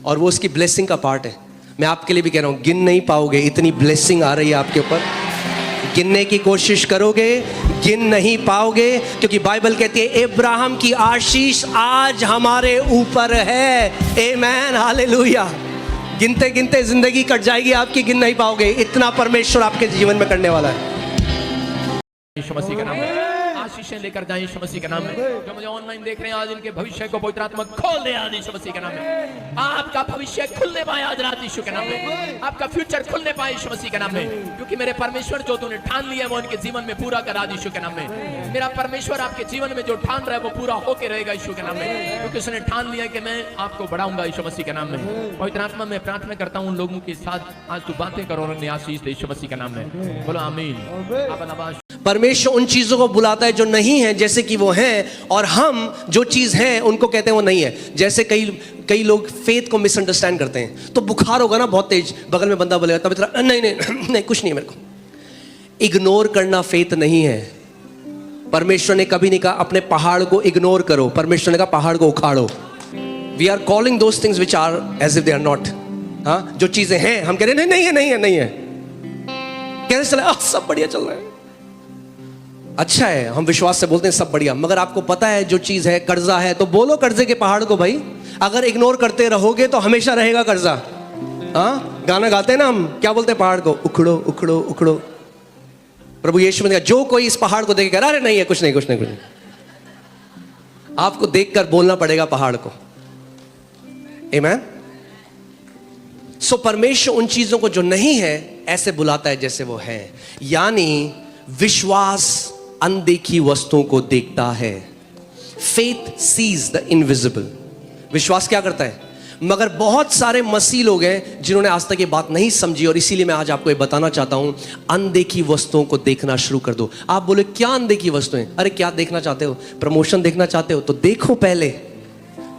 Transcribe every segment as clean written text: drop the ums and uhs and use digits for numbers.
और वो उसकी ब्लेसिंग का पार्ट है। मैं आपके लिए भी कह रहा हूँ, गिन नहीं पाओगे, इतनी ब्लेसिंग आ रही है आपके ऊपर। गिनने की कोशिश करोगे, गिन नहीं पाओगे, क्योंकि बाइबल कहती है अब्राहम की आशीष आज हमारे ऊपर है। आमेन, हालेलुया। गिनते गिनते जिंदगी कट जाएगी आपकी, गिन नहीं पाओगे, इतना परमेश्वर आपके जीवन में करने वाला है। यीशु मसीह के नाम में आशीषें लेकर जाएं यीशु मसीह के नाम में। जो मुझे ऑनलाइन देख रहे हैं, आज इनके भविष्य को पवित्र आत्मा खोल दे आज यीशु मसीह के नाम में। आपका भविष्य खुलने पाए आज रात यीशु के नाम में। आपका फ्यूचर खुलने पाए यीशु मसीह के नाम में, क्योंकि मेरे परमेश्वर जो तूने ठान लिया है वो उनके जीवन में पूरा कर आज यीशु के नाम में। मेरा परमेश्वर आपके जीवन में जो ठान रहा है वो पूरा होके रहेगा यीशु के नाम में, क्योंकि उसने ठान लिया कि मैं आपको बढ़ाऊंगा यीशु मसीह के नाम में। पवित्र आत्मा में प्रार्थना करता हूं उन लोगों के साथ आज तू बातें करो और उन्हें आशीष दे यीशु मसीह के नाम में। बोलो आमीन। परमेश्वर उन चीजों को बुलाता है जो नहीं है जैसे कि वो हैं, और हम जो चीज है उनको कहते हैं वो नहीं है। जैसे कई लोग फेथ को मिसअंडरस्टैंड करते हैं। तो बुखार होगा ना बहुत तेज, बगल में बंदा बोलेगा तब इतना नहीं नहीं नहीं कुछ नहीं है मेरे को। इग्नोर करना फेथ नहीं है। परमेश्वर ने कभी नहीं कहा अपने पहाड़ को इग्नोर करो, परमेश्वर ने कहा पहाड़ को उखाड़ो। We are calling those things which are as if they are not. हाँ, जो चीजें हैं हम कह रहे हैं नहीं है नहीं है नहीं है, कैसे चला सब बढ़िया चल रहा है, अच्छा है, हम विश्वास से बोलते हैं सब बढ़िया। मगर आपको पता है जो चीज है कर्जा है, तो बोलो कर्जे के पहाड़ को भाई। अगर इग्नोर करते रहोगे तो हमेशा रहेगा कर्जा। हाँ, गाना गाते हैं ना हम, क्या बोलते हैं पहाड़ को, उखड़ो उखड़ो उखड़ो। प्रभु यीशु ने कहा जो कोई इस पहाड़ को देख कर अरे नहीं है कुछ नहीं कुछ नहीं कुछ नहीं, आपको देखकर बोलना पड़ेगा पहाड़ को। आमीन। सो परमेश्वर उन चीजों को जो नहीं है ऐसे बुलाता है जैसे वो है। यानी विश्वास अनदेखी वस्तुओं को देखता है। Faith sees the invisible. विश्वास क्या करता है? मगर बहुत सारे मसीह लोग हैं जिन्होंने आज तक ये बात नहीं समझी, और इसीलिए मैं आज आपको ये बताना चाहता हूं, अनदेखी वस्तुओं को देखना शुरू कर दो। आप बोले क्या अनदेखी वस्तुएं? अरे क्या देखना चाहते हो? प्रमोशन देखना चाहते हो तो देखो, पहले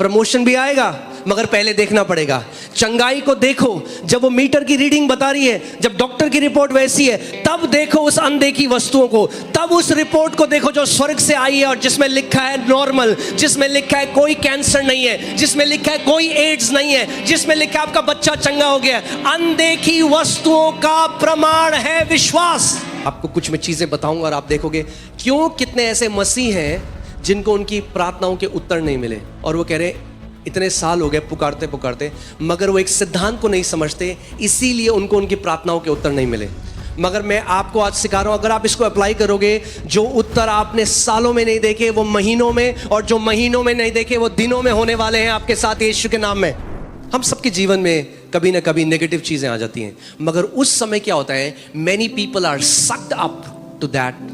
प्रमोशन भी आएगा मगर पहले देखना पड़ेगा। चंगाई को देखो, जब वो मीटर की रीडिंग बता रही है, जब डॉक्टर की रिपोर्ट वैसी है, तब देखो उस अनदेखी वस्तुओं को, तब उस रिपोर्ट को देखो जो स्वर्ग से आई है और जिसमें लिखा है नॉर्मल, जिसमें लिखा है कोई कैंसर नहीं है, जिसमें लिखा है कोई एड्स नहीं है, जिसमें लिखा है आपका बच्चा चंगा हो गया। अनदेखी वस्तुओं का प्रमाण है विश्वास। आपको कुछ मैं चीजें बताऊंगा और आप देखोगे क्यों कितने ऐसे मसीह हैं जिनको उनकी प्रार्थनाओं के उत्तर नहीं मिले, और वो कह रहे इतने साल हो गए पुकारते पुकारते, मगर वो एक सिद्धांत को नहीं समझते, इसीलिए उनको उनकी प्रार्थनाओं के उत्तर नहीं मिले। मगर मैं आपको आज सिखा रहा हूं, अगर आप इसको अप्लाई करोगे, जो उत्तर आपने सालों में नहीं देखे वो महीनों में, और जो महीनों में नहीं देखे वो दिनों में होने वाले हैं आपके साथ यीशु के नाम में। हम सबके जीवन में कभी ना कभी नेगेटिव चीजें आ जाती हैं, मगर उस समय क्या होता है, many people are sucked up to that.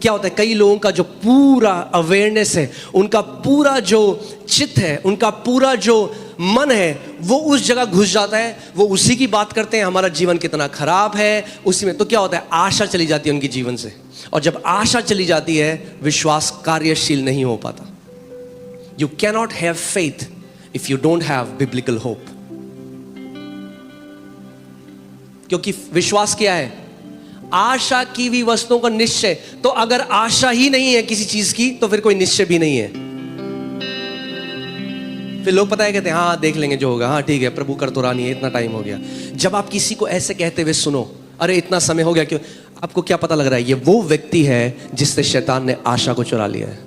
क्या होता है, कई लोगों का जो पूरा अवेयरनेस है, उनका पूरा जो चित्त है, उनका पूरा जो मन है, वो उस जगह घुस जाता है, वो उसी की बात करते हैं, हमारा जीवन कितना खराब है उसी में। तो क्या होता है, आशा चली जाती है उनके जीवन से, और जब आशा चली जाती है विश्वास कार्यशील नहीं हो पाता। You cannot have faith if you don't have biblical hope. क्योंकि विश्वास क्या है, आशा की हुई वस्तुओं का निश्चय। तो अगर आशा ही नहीं है किसी चीज की तो फिर कोई निश्चय भी नहीं है। फिर लोग पता है कहते हैं हाँ देख लेंगे जो होगा, हाँ ठीक है प्रभु कर तो रहा नहीं है, इतना टाइम हो गया। जब आप किसी को ऐसे कहते हुए सुनो, अरे इतना समय हो गया क्यों, आपको क्या पता लग रहा है, ये वो व्यक्ति है जिससे शैतान ने आशा को चुरा लिया है।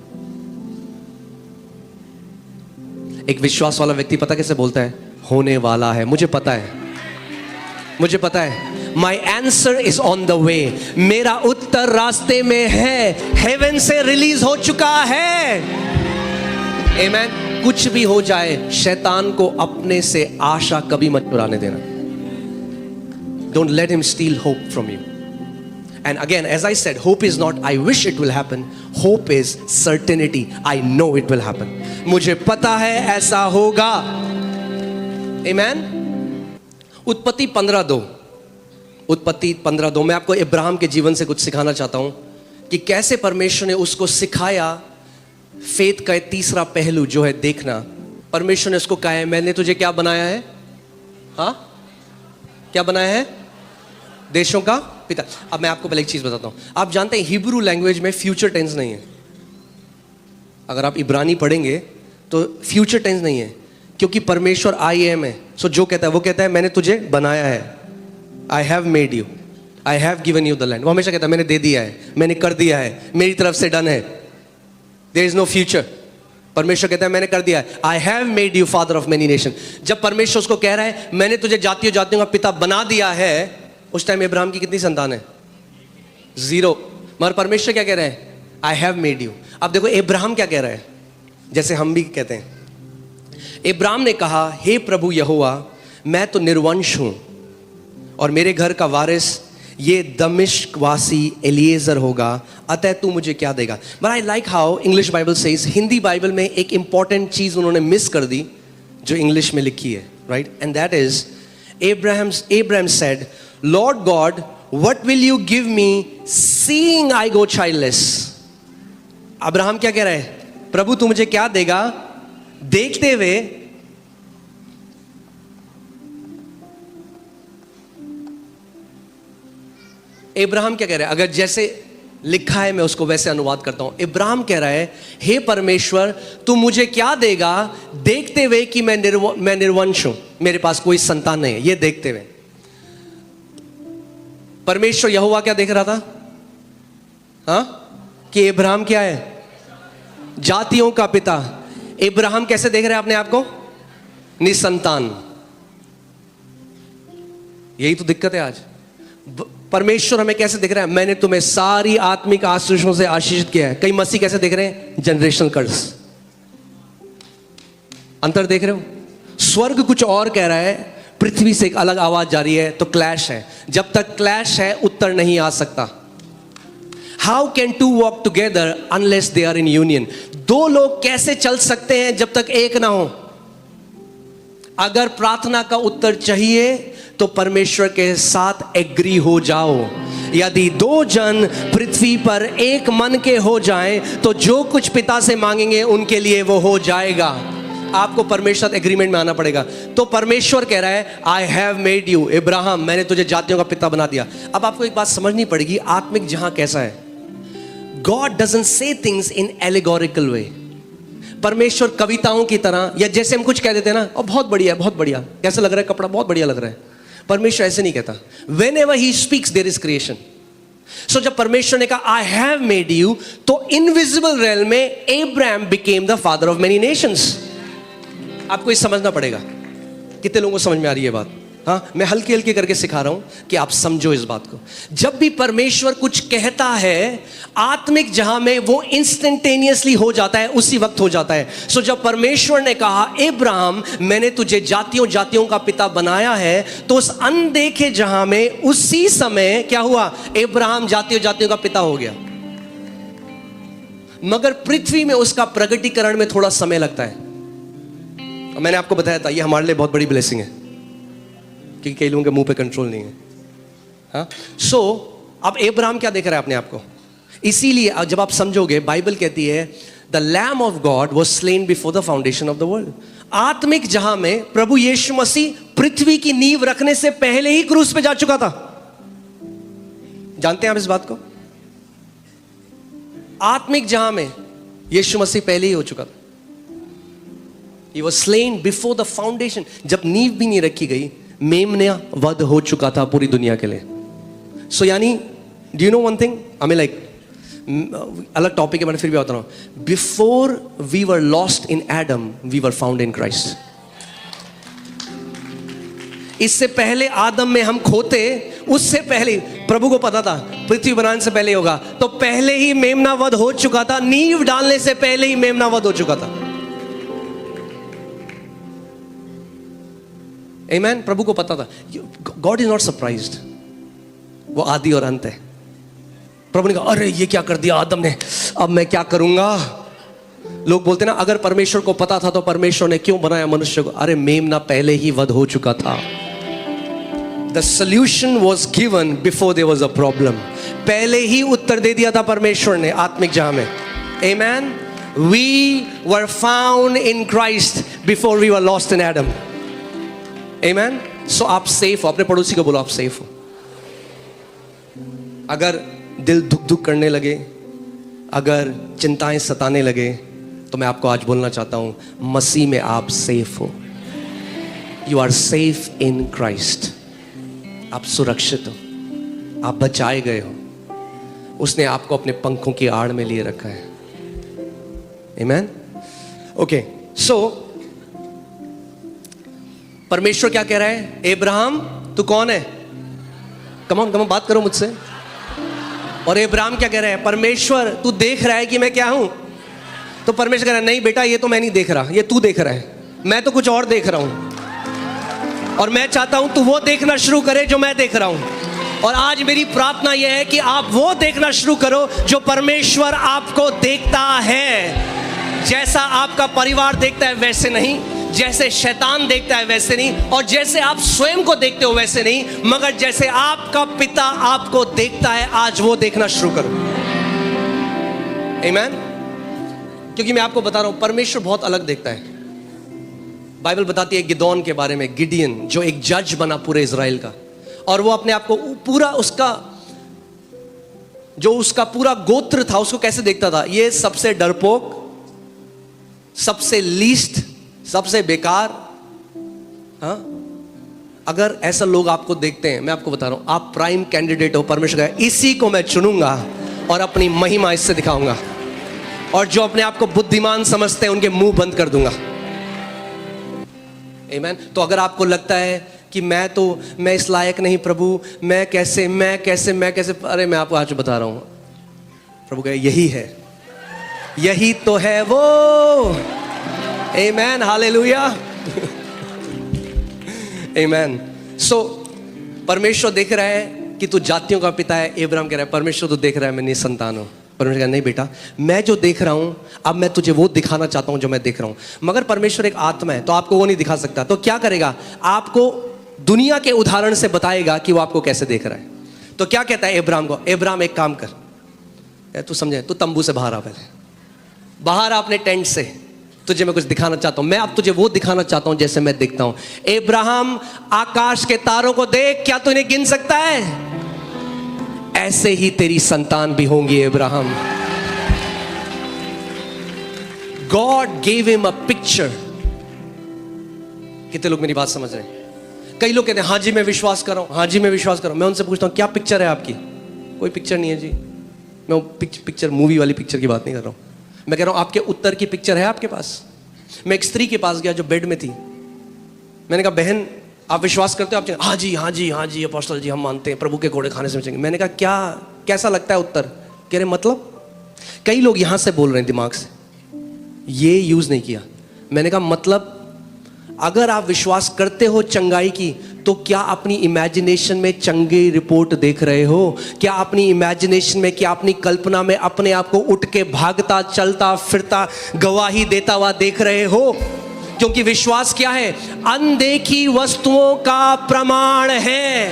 एक विश्वास वाला व्यक्ति पता कैसे बोलता है, होने वाला है, मुझे पता है, मुझे पता है, My answer is on the way। मेरा उत्तर रास्ते में है, हेवन से रिलीज हो चुका है। Amen। कुछ भी हो जाए, शैतान को अपने से आशा कभी मत चुराने देना। Don't let him steal hope from you। And again, as I said, hope is not I wish it will happen, hope is certainty, I know it will happen। मुझे पता है ऐसा होगा। Amen। उत्पत्ति 15:2, उत्पत्ति 15:2 में आपको अब्राहम के जीवन से कुछ सिखाना चाहता हूं कि कैसे परमेश्वर ने उसको सिखाया फेथ का तीसरा पहलू जो है देखना। परमेश्वर ने उसको कहा है मैंने तुझे क्या बनाया है, हाँ क्या बनाया है, देशों का पिता। अब मैं आपको पहले एक चीज बताता हूं, आप जानते हैं हिब्रू लैंग्वेज में फ्यूचर टेंस नहीं है। अगर आप इब्रानी पढ़ेंगे तो फ्यूचर टेंस नहीं है, क्योंकि परमेश्वर आई एम है। सो जो कहता है वो कहता है मैंने तुझे बनाया है, I have made you, I have given you the land. वो हमेशा कहता है मैंने दे दिया है, मैंने कर दिया है, मेरी तरफ से डन है, देयर इज नो फ्यूचर। परमेश्वर कहता है मैंने कर दिया है, I have made you father of many nation. जब परमेश्वर उसको कह रहा है मैंने तुझे जातियों जातियों का पिता बना दिया है, उस टाइम इब्राहिम की कितनी संतान है? 0। मगर परमेश्वर क्या कह रहे हैं? I have made you. अब देखो इब्राहिम क्या कह रहा है, जैसे हम भी कहते हैं। इब्राहिम ने कहा हे प्रभु यहोवा, मैं तो निर्वंश हूं और मेरे घर का वारिस ये दमिश्क वासी एलिएजर होगा, अतः तू मुझे क्या देगा? But I like how English Bible says, Hindi Bible में एक इंपॉर्टेंट चीज उन्होंने मिस कर दी जो इंग्लिश में लिखी है, right? And that is Abraham said, Lord God, what will you give me seeing I go childless? Abraham क्या कह रहा है? प्रभु तू मुझे क्या देगा देखते हुए इब्राहिम क्या कह रहा है? अगर जैसे लिखा है मैं उसको वैसे अनुवाद करता हूं। इब्राहिम कह रहा है हे परमेश्वर तू मुझे क्या देगा देखते हुए कि मैं निर्वंश हूं, मेरे पास कोई संतान नहीं है, ये देखते हुए। परमेश्वर यहोवा क्या देख रहा था? हाँ, कि इब्राहिम क्या है? जातियों का पिता। इब्राहिम कैसे देख रहे हैं अपने आप को? निसंतान। यही तो दिक्कत है आज। परमेश्वर हमें कैसे दिख रहा है? मैंने तुम्हें सारी आत्मिक आशीषों से आशीषित किया है। कई मसीह कैसे देख रहे हैं? जनरेशनल कर्स। अंतर देख रहे हो? स्वर्ग कुछ और कह रहा है, पृथ्वी से एक अलग आवाज जा रही है, तो क्लैश है। जब तक क्लैश है उत्तर नहीं आ सकता। How can two walk together unless they are in union? दो लोग कैसे चल सकते हैं जब तक एक ना हो? अगर प्रार्थना का उत्तर चाहिए तो परमेश्वर के साथ एग्री हो जाओ। यदि दो जन पृथ्वी पर एक मन के हो जाएं तो जो कुछ पिता से मांगेंगे उनके लिए वो हो जाएगा। आपको परमेश्वर एग्रीमेंट में आना पड़ेगा। तो परमेश्वर कह रहा है I have made you Ibrahim, मैंने तुझे जातियों का पिता बना दिया। अब आपको एक बात समझनी पड़ेगी, आत्मिक जहां कैसा है। God doesn't say things in allegorical way. परमेश्वर कविताओं की तरह, या जैसे हम कुछ कह देते हैं ना, और बहुत बढ़िया, बहुत बढ़िया, कैसा लग रहा है कपड़ा, बहुत बढ़िया लग रहा है। परमेश्वर ऐसे नहीं कहता। Whenever he speaks there is creation. So जब परमेश्वर ने कहा I have made you, तो इनविजिबल realm में Abraham became the father of many nations. आपको ये समझना पड़ेगा। कितने लोगों को समझ में आ रही है बात? हाँ, मैं हल्के हल्के करके सिखा रहा हूं कि आप समझो इस बात को। जब भी परमेश्वर कुछ कहता है आत्मिक जहां में, वो इंस्टेंटेनियसली हो जाता है, उसी वक्त हो जाता है। सो जब परमेश्वर ने कहा इब्राहिम मैंने तुझे जातियों जातियों का पिता बनाया है, तो उस अनदेखे जहां में उसी समय क्या हुआ? इब्राहिम जातियों जातियों का पिता हो गया। मगर पृथ्वी में उसका प्रगटीकरण में थोड़ा समय लगता है। मैंने आपको बताया था ये हमारे लिए बहुत बड़ी ब्लेसिंग है, क्योंकि कई लोगों के मुंह पे कंट्रोल नहीं है। हाँ, सो अब इब्राहिम क्या देख रहा है अपने आप को? इसीलिए जब आप समझोगे, बाइबल कहती है the lamb of God was slain before the foundation of the world. आत्मिक जहां में प्रभु यीशु मसीह पृथ्वी की नींव रखने से पहले ही क्रूस पे जा चुका था। जानते हैं आप इस बात को? आत्मिक जहां में यीशु मसीह पहले ही हो चुका था। He was slain before the foundation. जब नींव भी नहीं रखी गई, मेमना वध हो चुका था पूरी दुनिया के लिए। सो यानी do you know one thing, हमें लाइक अलग टॉपिक है, मैंने फिर भी बता रहा हूं। Before we were lost in Adam we were found in Christ. इससे पहले आदम में हम खोते, उससे पहले प्रभु को पता था पृथ्वी बनाने से पहले होगा, तो पहले ही मेमना वध हो चुका था। नींव डालने से पहले ही मेमना वध हो चुका था। आमेन। प्रभु को पता था। गॉड इज नॉट सरप्राइज्ड, वो आदि और अंत है। प्रभु ने कहा अरे ये क्या कर दिया आदम ने, अब मैं क्या करूंगा? लोग बोलते ना अगर परमेश्वर को पता था तो परमेश्वर ने क्यों बनाया मनुष्य को? अरे मेमना पहले ही वध हो चुका था। The solution was given before there was a problem. पहले ही उत्तर दे दिया था परमेश्वर ने आत्मिक जहां में। Amen. We were found in Christ before we were lost in Adam. Amen. So आप सेफ हो। अपने पड़ोसी को बोलो आप सेफ हो। अगर दिल धुक धुक करने लगे, अगर चिंताएं सताने लगे, तो मैं आपको आज बोलना चाहता हूं मसीह में आप सेफ हो। You are safe in Christ. आप सुरक्षित हो, आप बचाए गए हो, उसने आपको अपने पंखों की आड़ में लिए रखा है। आमेन। ओके, सो परमेश्वर क्या कह रहा है? एब्राहम तू कौन है? कम ऑन बात करो मुझसे। और एब्राहम क्या कह रहा है? परमेश्वर तू देख रहा है कि मैं क्या हूं? तो परमेश्वर कह रहा है नहीं बेटा, ये तो मैं नहीं देख रहा, ये तू देख रहा है, मैं तो कुछ और देख रहा हूं। और मैं चाहता हूं तू वो देखना शुरू करे जो मैं देख रहा हूं। और आज मेरी प्रार्थना यह है कि आप वो देखना शुरू करो जो परमेश्वर आपको देखता है। जैसा आपका परिवार देखता है वैसे नहीं, जैसे शैतान देखता है वैसे नहीं, और जैसे आप स्वयं को देखते हो वैसे नहीं, मगर जैसे आपका पिता आपको देखता है, आज वो देखना शुरू करो। आमीन। क्योंकि मैं आपको बता रहा हूं, परमेश्वर बहुत अलग देखता है। बाइबल बताती है गिदोन के बारे में, गिडियन जो एक जज बना पूरे इज़राइल का, और वो अपने आप को पूरा उसका पूरा गोत्र था उसको कैसे देखता था? ये सबसे डरपोक, सबसे लीस्ट, सबसे बेकार। हाँ, अगर ऐसा लोग आपको देखते हैं, मैं आपको बता रहा हूं, आप प्राइम कैंडिडेट हो। परमेश्वर का इसी को मैं चुनूंगा और अपनी महिमा इससे दिखाऊंगा, और जो अपने आप को बुद्धिमान समझते हैं उनके मुंह बंद कर दूंगा। आमीन। तो अगर आपको लगता है कि मैं इस लायक नहीं प्रभु, मैं कैसे, अरे मैं आपको आज बता रहा हूं, प्रभु कहे यही है, यही तो है वो। आमेन, हालेलुया, आमेन। सो परमेश्वर देख रहा है कि तू जातियों का पिता है। अब्राहम कह रहा है परमेश्वर तू देख रहा है मैं निसंतान हूं। परमेश्वर कह रहा नहीं बेटा, मैं जो देख रहा हूं, अब मैं तुझे वो दिखाना चाहता हूं जो मैं देख रहा हूं। मगर परमेश्वर एक आत्मा है, तो आपको वो नहीं दिखा सकता। तो क्या करेगा? आपको दुनिया के उदाहरण से बताएगा कि वो आपको कैसे देख रहा है। तो क्या कहता है अब्राहम को? अब्राहम एक काम कर, तू समझे, तू तंबू से बाहर आ, पहले बाहर आ अपने टेंट से, तुझे मैं कुछ दिखाना चाहता हूं। मैं अब तुझे वो दिखाना चाहता हूं जैसे मैं देखता हूं। अब्राहम आकाश के तारों को देख, क्या तू इन्हें गिन सकता है? ऐसे ही तेरी संतान भी होंगी Abraham. God gave him a picture. कितने लोग मेरी बात समझ रहे हैं? कई लोग कहते हैं हाँ जी मैं विश्वास कर रहा हूं, हाँ जी मैं विश्वास कर रहा हूं। मैं उनसे पूछता हूं क्या पिक्चर है आपकी? कोई पिक्चर नहीं है जी। मैं पिक्चर मूवी वाली पिक्चर की बात नहीं कर रहा हूं। मैं कह रहा हूं आपके उत्तर की पिक्चर है आपके पास? मैं एक स्त्री के पास गया जो बेड में थी। मैंने कहा बहन आप विश्वास करते हो? आप हाँ जी हाँ जी हाँ जी अपोस्टल जी हम मानते हैं, प्रभु के घोड़े खाने से बचेंगे। मैंने कहा क्या, कैसा लगता है उत्तर? कह रहे मतलब? कई लोग यहां से बोल रहे हैं दिमाग से, ये यूज नहीं किया। मैंने कहा मतलब अगर आप विश्वास करते हो चंगाई की, तो क्या अपनी इमेजिनेशन में चंगी रिपोर्ट देख रहे हो? क्या अपनी इमेजिनेशन में, क्या अपनी कल्पना में अपने आप को उठ के भागता चलता फिरता गवाही देता हुआ देख रहे हो? क्योंकि विश्वास क्या है? अनदेखी वस्तुओं का प्रमाण है।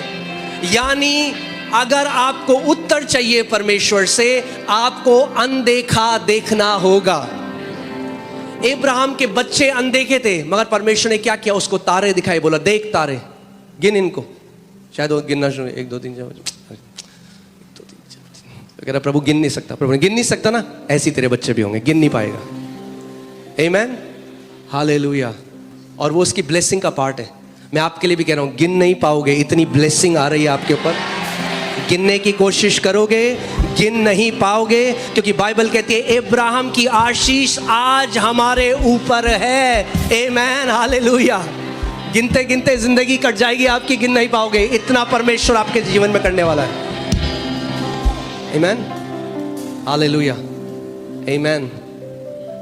यानी अगर आपको उत्तर चाहिए परमेश्वर से, आपको अनदेखा देखना होगा। अब्राहम के बच्चे अनदेखे थे, मगर परमेश्वर ने क्या किया? उसको तारे दिखाए, बोला देख तारे, गिन इनको। शायद वो गिनना शुरू, 1 2 3 4 कह रहा प्रभु गिन नहीं सकता। प्रभु ने गिन नहीं सकता ना, ऐसे तेरे बच्चे भी होंगे, गिन नहीं पाएगा। आमेन, हालेलुया। और वो उसकी ब्लेसिंग का पार्ट है। मैं आपके लिए भी कह रहा हूं, गिन नहीं पाओगे, इतनी ब्लेसिंग आ रही है आपके ऊपर। गिनने की कोशिश करोगे, गिन नहीं पाओगे, क्योंकि बाइबल कहती है अब्राहम की आशीष आज हमारे ऊपर है। आमेन, हालेलुया। गिनते गिनते जिंदगी कट जाएगी आपकी, गिन नहीं पाओगे, इतना परमेश्वर आपके जीवन में करने वाला है। आमेन, हालेलुया, आमेन।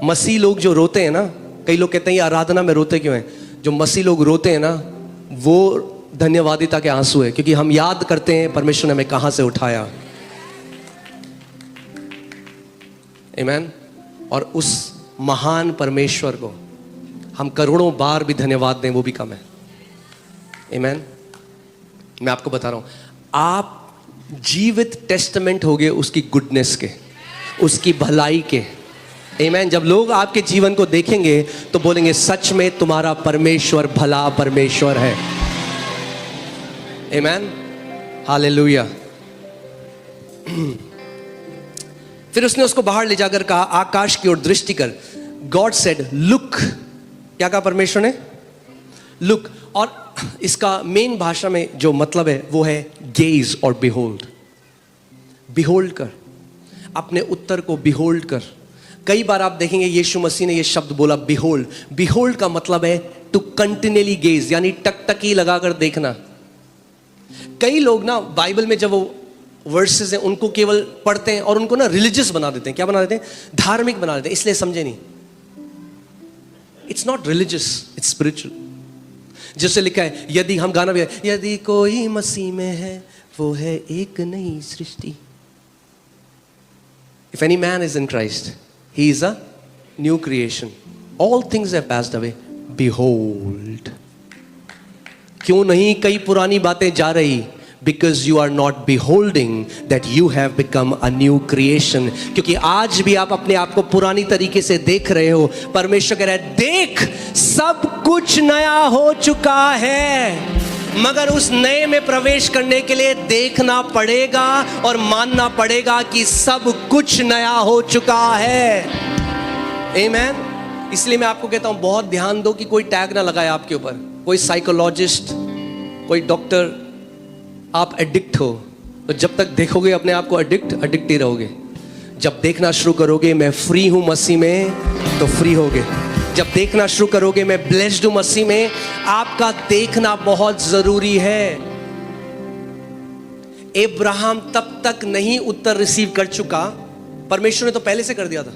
मसीह लोग जो रोते हैं ना, कई लोग कहते हैं ये आराधना में रोते क्यों हैं? जो मसीह लोग रोते हैं ना, वो धन्यवादिता के आंसू है, क्योंकि हम याद करते हैं परमेश्वर ने हमें कहां से उठाया। आमेन। और उस महान परमेश्वर को हम करोड़ों बार भी धन्यवाद दें, वो भी कम है। आमेन। मैं आपको बता रहा हूं, आप जीवित टेस्टामेंट हो गए उसकी गुडनेस के, उसकी भलाई के। आमेन। जब लोग आपके जीवन को देखेंगे तो बोलेंगे सच में तुम्हारा परमेश्वर भला परमेश्वर है। आमेन, हालेलुया। फिर उसने उसको बाहर ले जाकर कहा आकाश की ओर दृष्टि कर। God said look. क्या कहा परमेश्वर ने? लुक, और इसका मेन भाषा में जो मतलब है वो है गेज और बिहोल्ड। बिहोल्ड कर, अपने उत्तर को बिहोल्ड कर। कई बार आप देखेंगे यीशु मसीह ने ये शब्द बोला बिहोल्ड। बिहोल्ड का मतलब है टू कंटिन्यूअली गेज, यानी टकटकी लगाकर देखना। कई लोग ना बाइबल में जब वो वर्सेस हैं उनको केवल पढ़ते हैं और उनको ना रिलीजियस बना देते हैं। क्या बना देते हैं? धार्मिक बना देते हैं, इसलिए समझे नहीं। It's not religious, it's spiritual. जैसे लिखा है, यदि हम गाना भी है, यदि कोई मसीह में है वो है एक नई सृष्टि। If any man is in Christ, he is a new creation. All things have passed away. Behold. क्यों नहीं कई पुरानी बातें जा रही? Because you are not beholding that you have become a new creation. क्योंकि आज भी आप अपने आप को पुरानी तरीके से देख रहे हो। परमेश्वर कह रहा है, देख सब कुछ नया हो चुका है। मगर उस नए में प्रवेश करने के लिए देखना पड़ेगा और मानना पड़ेगा कि सब कुछ नया हो चुका है। आमीन। इसलिए मैं आपको कहता हूं, बहुत ध्यान दो कि कोई टैग ना लगाए आपके ऊपर। कोई साइकोलॉजिस्ट, कोई डॉक्टर, आप एडिक्ट हो तो जब तक देखोगे अपने आप को एडिक्ट ही रहोगे। जब देखना शुरू करोगे मैं फ्री हूं मसीह में, तो फ्री होगे। जब देखना शुरू करोगे मैं ब्लेस्ड हूं मसीह में, आपका देखना बहुत जरूरी है। अब्राहम तब तक नहीं उत्तर रिसीव कर चुका, परमेश्वर ने तो पहले से कर दिया था।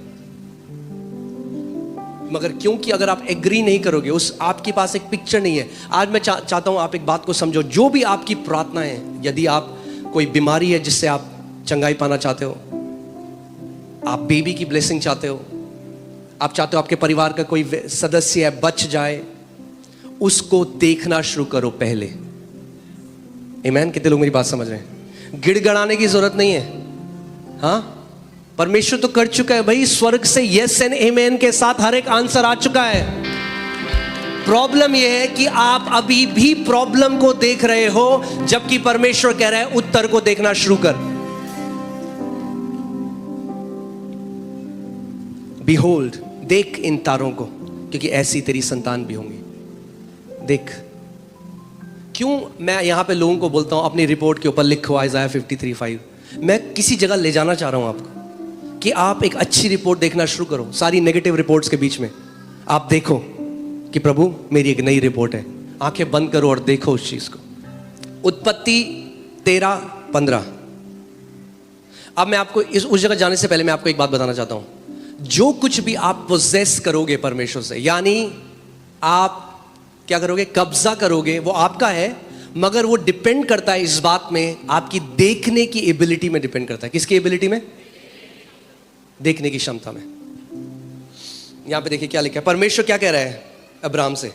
मगर क्योंकि अगर आप एग्री नहीं करोगे, उस आपके पास एक पिक्चर नहीं है। आज मैं चाहता हूं आप एक बात को समझो। जो भी आपकी प्रार्थना है, यदि आप कोई बीमारी है जिससे आप चंगाई पाना चाहते हो, आप बेबी की ब्लेसिंग चाहते हो, आप चाहते हो आपके परिवार का कोई सदस्य है बच जाए, उसको देखना शुरू करो पहले। आमीन। कितने लोग मेरी बात समझ रहे हैं? गिड़गड़ाने की जरूरत नहीं है। हाँ, परमेश्वर तो कर चुका है भाई। स्वर्ग से यस एंड आमीन के साथ हर एक आंसर आ चुका है। प्रॉब्लम यह है कि आप अभी भी प्रॉब्लम को देख रहे हो, जबकि परमेश्वर कह रहा है उत्तर को देखना शुरू कर। बिहोल्ड, देख इन तारों को, क्योंकि ऐसी तेरी संतान भी होंगी। देख। क्यों मैं यहां पे लोगों को बोलता हूं अपनी रिपोर्ट के ऊपर लिखो आइज़ाया 53:5। मैं किसी जगह ले जाना चाह रहा हूं आपको कि आप एक अच्छी रिपोर्ट देखना शुरू करो। सारी नेगेटिव रिपोर्ट्स के बीच में आप देखो कि प्रभु मेरी एक नई रिपोर्ट है। आंखें बंद करो और देखो उस चीज को। उत्पत्ति 13:15। अब मैं आपको उस जगह जाने से पहले मैं आपको एक बात बताना चाहता हूं। जो कुछ भी आप पोजेस करोगे परमेश्वर से, यानी आप क्या करोगे, कब्जा करोगे, वो आपका है। मगर वो डिपेंड करता है इस बात में, आपकी देखने की एबिलिटी में डिपेंड करता है। किसकी एबिलिटी में? देखने की क्षमता में। यहां पे देखिए क्या लिखा है। परमेश्वर क्या कह रहा है अब्राहम से?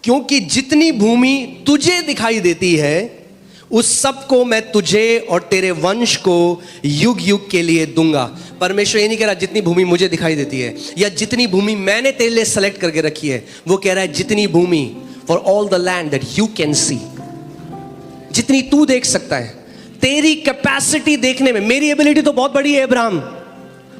क्योंकि जितनी भूमि तुझे दिखाई देती है उस सब को मैं तुझे और तेरे वंश को युग युग के लिए दूंगा। परमेश्वर ये नहीं कह रहा जितनी भूमि मुझे दिखाई देती है या जितनी भूमि मैंने तेरे लिए सेलेक्ट करके रखी है। वो कह रहा है जितनी भूमि, for all the land that you can see, जितनी तू देख सकता है। तेरी कैपेसिटी देखने में, मेरी एबिलिटी तो बहुत बड़ी है अब्राहम,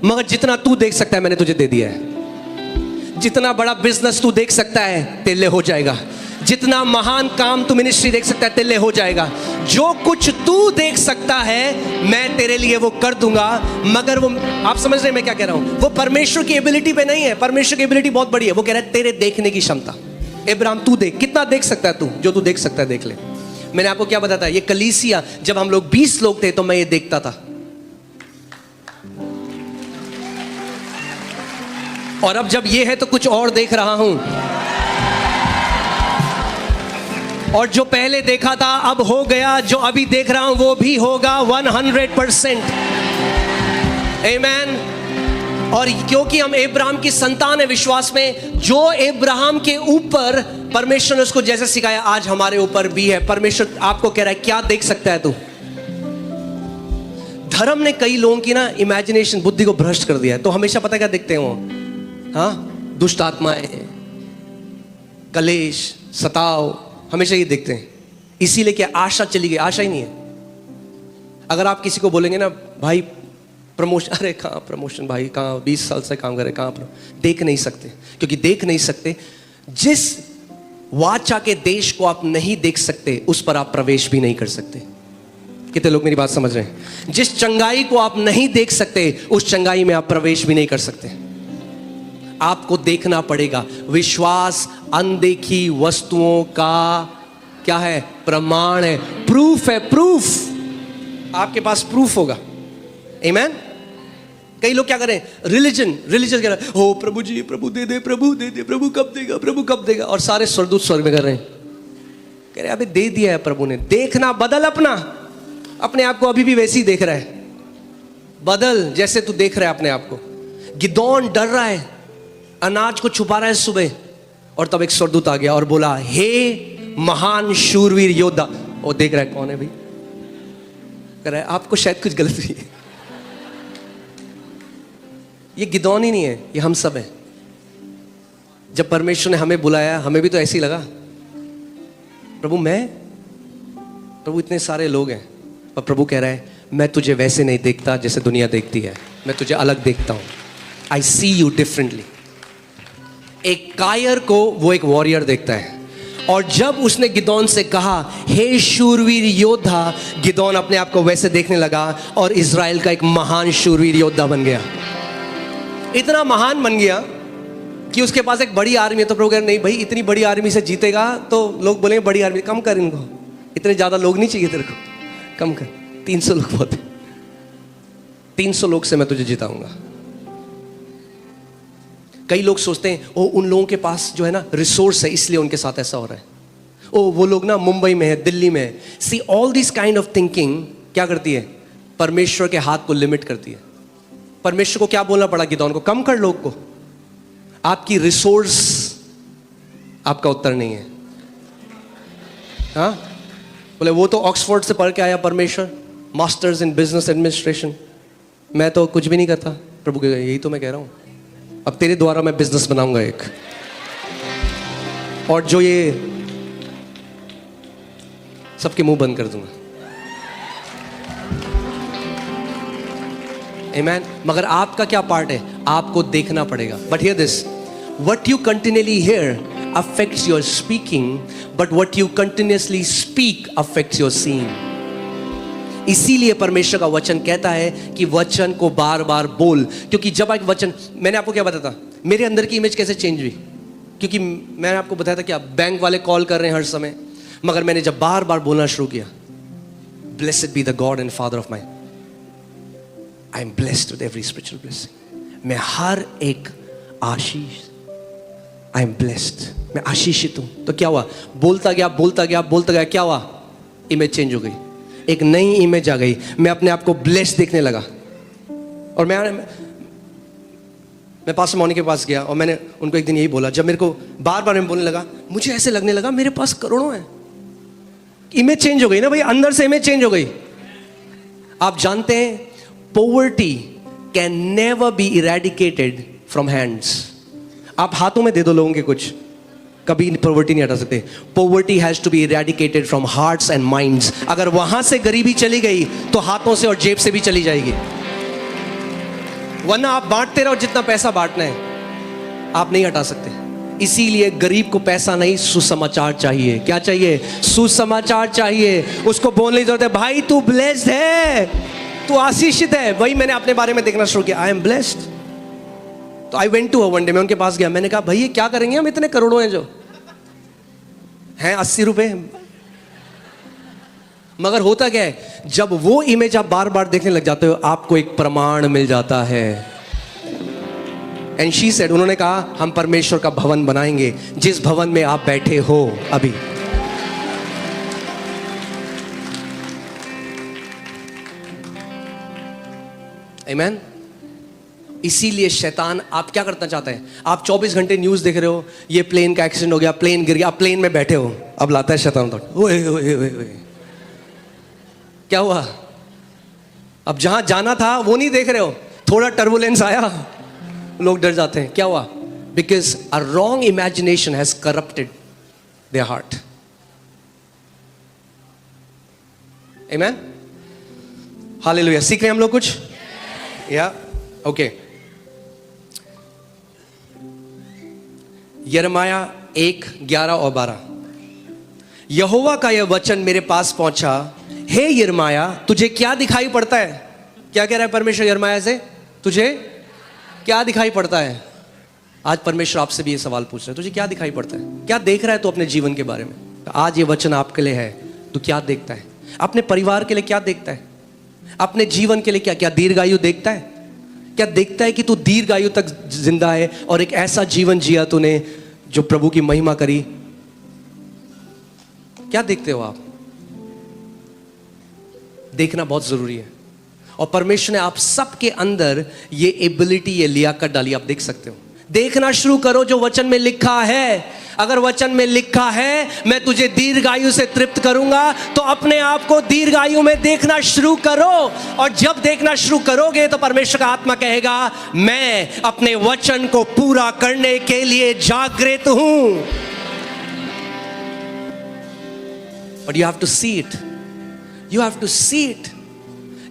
मगर जितना तू देख सकता है मैंने तुझे दे दिया है। जितना बड़ा बिजनेस तू देख सकता है तेरे लिए हो जाएगा। जितना महान काम तू मिनिस्ट्री देख सकता है तेरे लिए हो जाएगा। जो कुछ तू देख सकता है मैं तेरे लिए वो कर दूंगा। मगर वो, आप समझ रहे हैं मैं क्या कह रहा हूं? वो परमेश्वर की एबिलिटी पे नहीं है। परमेश्वर की एबिलिटी बहुत बड़ी है। वो कह रहा है तेरे देखने की क्षमता। अब्राहम तू देख, कितना देख सकता है तू? जो तू देख सकता है देख ले। मैंने आपको क्या बताया, ये कलीसिया जब हम लोग 20 लोग थे तो मैं ये देखता था, और अब जब ये है तो कुछ और देख रहा हूं। और जो पहले देखा था अब हो गया, जो अभी देख रहा हूं वो भी होगा 100%। आमीन। और क्योंकि हम अब्राहम की संतान है विश्वास में, जो अब्राहम के ऊपर परमेश्वर ने उसको जैसे सिखाया आज हमारे ऊपर भी है। परमेश्वर आपको कह रहा है क्या देख सकता है तू? धर्म ने कई लोगों की ना इमेजिनेशन, बुद्धि को भ्रष्ट कर दिया है। तो हमेशा पता क्या देखते हैं वो? हाँ, दुष्ट आत्माएं, कलेश, सताव, हमेशा ये देखते हैं। इसीलिए क्या आशा चली गई? आशा ही नहीं है। अगर आप किसी को बोलेंगे ना भाई प्रमोशन, अरे कहाँ प्रमोशन भाई, कहाँ 20 साल से काम करे, कहाँ देख नहीं सकते। क्योंकि देख नहीं सकते, जिस वाचा के देश को आप नहीं देख सकते, उस पर आप प्रवेश भी नहीं कर सकते। कितने लोग मेरी बात समझ रहे हैं? जिस चंगाई को आप नहीं देख सकते, उस चंगाई में आप प्रवेश भी नहीं कर सकते। आपको देखना पड़ेगा। विश्वास अनदेखी वस्तुओं का क्या है? प्रमाण है, प्रूफ है। प्रूफ, आपके पास प्रूफ होगा। आमीन। कई लोग क्या करें? रिलीजन कह रहे हैं, हो प्रभु जी, प्रभु दे दे, प्रभु दे दे, प्रभु कब देगा, प्रभु कब देगा। और सारे स्वर्गदूत स्वर्ग में कर रहे हैं, कह रहे अबे दे दिया है प्रभु ने। देखना बदल अपने आप को अभी भी वैसे ही देख रहा है। बदल जैसे तू देख रहा है अपने आप को। गिदोन डर रहा है, अनाज को छुपा रहा है सुबह, और तब एक स्वर्गदूत आ गया और बोला, हे महान शूरवीर योद्धा। वो देख रहा है कौन है भाई, कह रहा है आपको शायद कुछ गलत हुई है। ये गिदोन ही नहीं है, ये हम सब हैं। जब परमेश्वर ने हमें बुलाया, हमें भी तो ऐसे ही लगा, प्रभु इतने सारे लोग हैं, पर प्रभु कह रहा है मैं तुझे वैसे नहीं देखता जैसे दुनिया देखती है, मैं तुझे अलग देखता हूं। आई सी यू डिफरेंटली। एक कायर को वो एक वॉरियर देखता है। और जब उसने गिदोन से कहा, हे शूरवीर योद्धा, गिदोन अपने आप को वैसे देखने लगा और इज़राइल का एक महान शूरवीर योद्धा बन गया। इतना महान बन गया कि उसके पास एक बड़ी आर्मी है। तो प्रभु कह रहे नहीं भाई, इतनी बड़ी आर्मी से जीतेगा तो लोग बोलेंगे बड़ी आर्मी, कम कर इनको, इतने ज्यादा लोग नहीं चाहिए तेरे को, कम कर, 300 लोग बहुत है, 300 लोग से मैं तुझे जिताऊंगा। कई लोग सोचते हैं ओ उन लोगों के पास जो है ना रिसोर्स है, इसलिए उनके साथ ऐसा हो रहा है। ओ वो लोग ना मुंबई में है, दिल्ली में है। See all this kind of thinking क्या करती है? परमेश्वर के हाथ को लिमिट करती है। परमेश्वर को क्या बोलना पड़ा गिदोन को? कम कर लोग को। आपकी रिसोर्स आपका उत्तर नहीं है। हाँ, बोले वो तो ऑक्सफोर्ड से पढ़ के आया परमेश्वर, मास्टर्स इन बिजनेस एडमिनिस्ट्रेशन, मैं तो कुछ भी नहीं करता। प्रभु के यही तो मैं कह रहा हूं, अब तेरे द्वारा मैं बिजनेस बनाऊंगा एक, और जो ये सबके मुंह बंद कर दूंगा। आमेन। मगर आपका क्या पार्ट है? आपको देखना पड़ेगा। But here this, what you continually here affects your speaking, but what you continuously speak affects your seeing. इसीलिए परमेश्वर का वचन कहता है कि वचन को बार बार बोल। क्योंकि जब एक वचन, मैंने आपको क्या बताया था, मेरे अंदर की इमेज कैसे चेंज हुई? क्योंकि मैंने आपको बताया था कि बैंक वाले कॉल कर रहे हैं हर समय, मगर मैंने जब बार बार बोलना शुरू किया, blessed be the God and father of my, I am blessed with every spiritual blessing. मैं हर एक आशीष, आई एम ब्लेस्ड, मैं आशीषित हूं। तो क्या हुआ? बोलता गया, क्या हुआ? इमेज चेंज हो गई, एक नई इमेज आ गई। मैं अपने आप को ब्लेस्ड देखने लगा। और मैं पास्टर मौनी के पास गया और मैंने उनको एक दिन यही बोला, जब मेरे को बार बार मैं बोलने लगा, मुझे ऐसे लगने लगा मेरे पास करोड़ों हैं। इमेज चेंज हो गई ना भाई, अंदर से इमेज चेंज हो गई। आप जानते हैं poverty can never be eradicated from hands. आप हाथों में दे दो लोगों के कुछ, कभी पॉवर्टी नहीं हटा सकते। Poverty has to be eradicated from hearts and minds. अगर वहां से गरीबी चली गई तो हाथों से और जेब से भी चली जाएगी। वरना आप बांटते रहो जितना पैसा बांटना है, आप नहीं हटा सकते। इसीलिए गरीब को पैसा नहीं, सुसमाचार चाहिए। क्या चाहिए? सुसमाचार चाहिए। उसको बोलने की जरूरत है, भाई तू ब्लेस्ड है, तू आशीषित है। वही मैंने अपने बारे में देखना शुरू किया, आई एम ब्लेस्ड। तो I went to her one day, मैं उनके पास गया, मैंने कहा भाई ये क्या करेंगे हम, इतने करोड़ों हैं जो हैं 80 रुपए। मगर होता क्या है, जब वो इमेज आप बार बार देखने लग जाते हो, आपको एक प्रमाण मिल जाता है। एंड शी सेड, उन्होंने कहा हम परमेश्वर का भवन बनाएंगे, जिस भवन में आप बैठे हो अभी। आमेन। इसीलिए शैतान आप क्या करना चाहता है? आप 24 घंटे न्यूज़ देख रहे हो, ये प्लेन का एक्सीडेंट हो गया, प्लेन गिर गया, आप प्लेन में बैठे हो। अब लाता है शैतान तो, ओए ओए ओए ओए, क्या हुआ? अब जहां जाना था वो नहीं देख रहे हो, थोड़ा टर्बुलेंस आया, लोग डर जाते हैं। क्या हुआ? Because a wrong imagination has corrupted their heart. Amen. Hallelujah. सीख रहे हैं हम लोग कुछ? या ओके। यिर्मयाह 1:11-12। यहोवा का यह वचन मेरे पास पहुंचा, हे यिर्मयाह तुझे क्या दिखाई पड़ता है? क्या कह रहा है परमेश्वर यिर्मयाह से? तुझे क्या दिखाई पड़ता है? आज परमेश्वर आपसे भी ये सवाल पूछ रहा है, तुझे क्या दिखाई पड़ता है? क्या देख रहा है तू अपने जीवन के बारे में? आज ये वचन आपके लिए है। तू क्या देखता है? अपने परिवार के लिए क्या देखता है? अपने जीवन के लिए क्या दीर्घायु देखता है? क्या देखता है कि तू दीर्घायु तक जिंदा है और एक ऐसा जीवन जिया तूने जो प्रभु की महिमा करी? क्या देखते हो आप? देखना बहुत जरूरी है। और परमेश्वर ने आप सबके अंदर ये एबिलिटी, ये लियाकत डाली। आप देख सकते हो। देखना शुरू करो जो वचन में लिखा है। अगर वचन में लिखा है मैं तुझे दीर्घायु से तृप्त करूंगा, तो अपने आप को दीर्घायु में देखना शुरू करो। और जब देखना शुरू करोगे तो परमेश्वर का आत्मा कहेगा मैं अपने वचन को पूरा करने के लिए जागृत हूं। But you have to see it, you have to see it.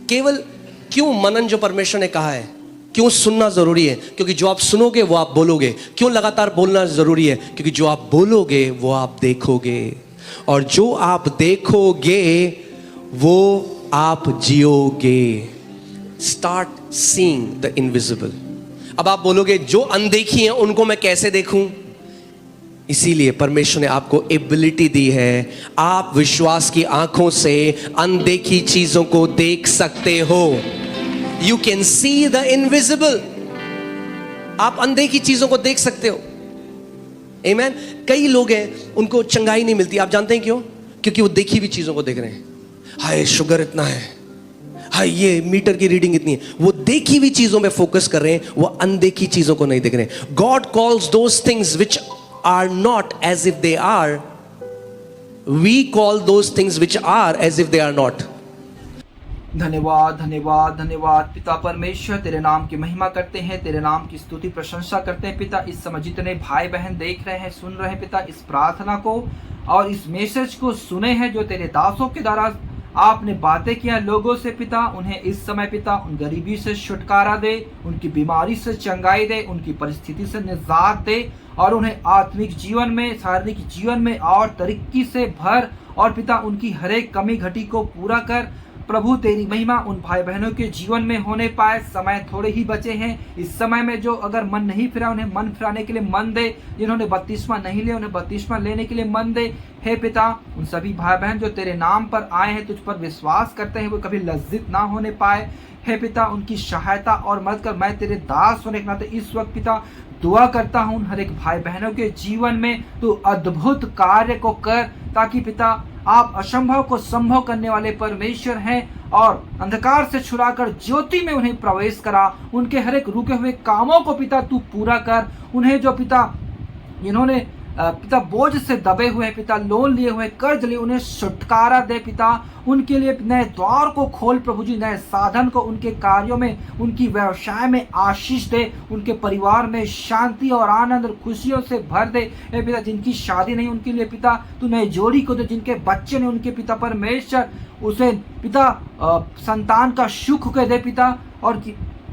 केवल क्यों मनन जो परमेश्वर ने कहा है, क्यों सुनना जरूरी है? क्योंकि जो आप सुनोगे वो आप बोलोगे। क्यों लगातार बोलना जरूरी है? क्योंकि जो आप बोलोगे वो आप देखोगे, और जो आप देखोगे वो आप जियोगे। Start seeing the invisible. अब आप बोलोगे जो अनदेखी हैं उनको मैं कैसे देखूं? इसीलिए परमेश्वर ने आपको एबिलिटी दी है। आप विश्वास की आंखों से अनदेखी चीजों को देख सकते हो। You can see the invisible. आप अनदेखी चीजों को देख सकते हो। Amen. कई लोग हैं उनको चंगाई नहीं मिलती। आप जानते हैं क्यों? क्योंकि वो देखी हुई चीजों को देख रहे हैं। हाय शुगर इतना है, हाय ये मीटर की रीडिंग इतनी है। वो देखी हुई चीजों में फोकस कर रहे हैं, वो अनदेखी चीजों को नहीं देख रहे हैं। God calls those things which are not as if they are. We call those things which are as if they are not. धन्यवाद धन्यवाद धन्यवाद पिता परमेश्वर, तेरे नाम की महिमा करते हैं, तेरे नाम की स्तुति प्रशंसा करते हैं पिता। इस समय जितने भाई बहन देख रहे हैं, सुन रहे हैं पिता, इस प्रार्थना को और इस मैसेज को सुने हैं जो तेरे दासों के द्वारा आपने बातें किया लोगों से पिता, उन्हें इस समय पिता उन गरीबी से छुटकारा दे, उनकी बीमारी से चंगाई दे, उनकी परिस्थिति से निजात दे, और उन्हें आत्मिक जीवन में, शारीरिक जीवन में और तरक्की से भर, और पिता उनकी हर एक कमी घटी को पूरा कर। प्रभु तेरी महिमा उन भाई बहनों के जीवन में होने पाए। समय थोड़े ही बचे हैं। इस समय में जो अगर मन नहीं फिरा, उन्हें मन फिराने के लिए मन दे। जिन्होंने बपतिस्मा नहीं लिया, उन्हें बपतिस्मा लेने के लिए मन दे। हे पिता, उन सभी भाई बहन जो तेरे नाम पर आए हैं, तुझ पर विश्वास करते हैं, वो कभी लज्जित ना होने पाए। हे पिता, उनकी सहायता और मदद कर। मैं तेरे दास होने के नाते इस वक्त पिता दुआ करता हूँ हर एक भाई बहनों के जीवन में तू अद्भुत कार्य को कर, ताकि पिता आप असंभव को संभव करने वाले परमेश्वर हैं, और अंधकार से छुड़ाकर ज्योति में उन्हें प्रवेश करा। उनके हर एक रुके हुए कामों को पिता तू पूरा कर। उन्हें जो पिता जिन्होंने पिता बोझ से दबे हुए पिता, लोन लिए हुए, कर्ज लिए, उन्हें छुटकारा दे पिता। उनके लिए नए द्वार को खोल प्रभु जी, नए साधन को उनके कार्यों में, उनकी व्यवसाय में आशीष दे। उनके परिवार में शांति और आनंद और खुशियों से भर दे। हे पिता, जिनकी शादी नहीं उनके लिए पिता तू नए जोड़ी को दे। जिनके बच्चे ने उनके पिता परमेश्वर उसे पिता संतान का सुख को दे पिता। और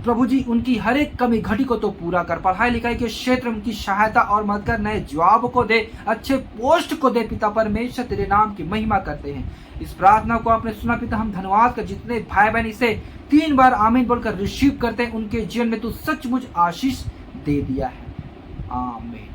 प्रभु जी उनकी हर एक कमी घटी को तो पूरा कर। पढ़ाई लिखाई के क्षेत्र में उनकी सहायता और मदद कर। नए जॉब को दे, अच्छे पोस्ट को दे पिता परमेश्वर। तेरे नाम की महिमा करते हैं। इस प्रार्थना को आपने सुना पिता, हम धन्यवाद कर। जितने भाई बहन इसे 3 बार आमीन बोलकर रिसीव करते हैं, उनके जीवन में तू सचमुच आशीष दे दिया है। आमीन।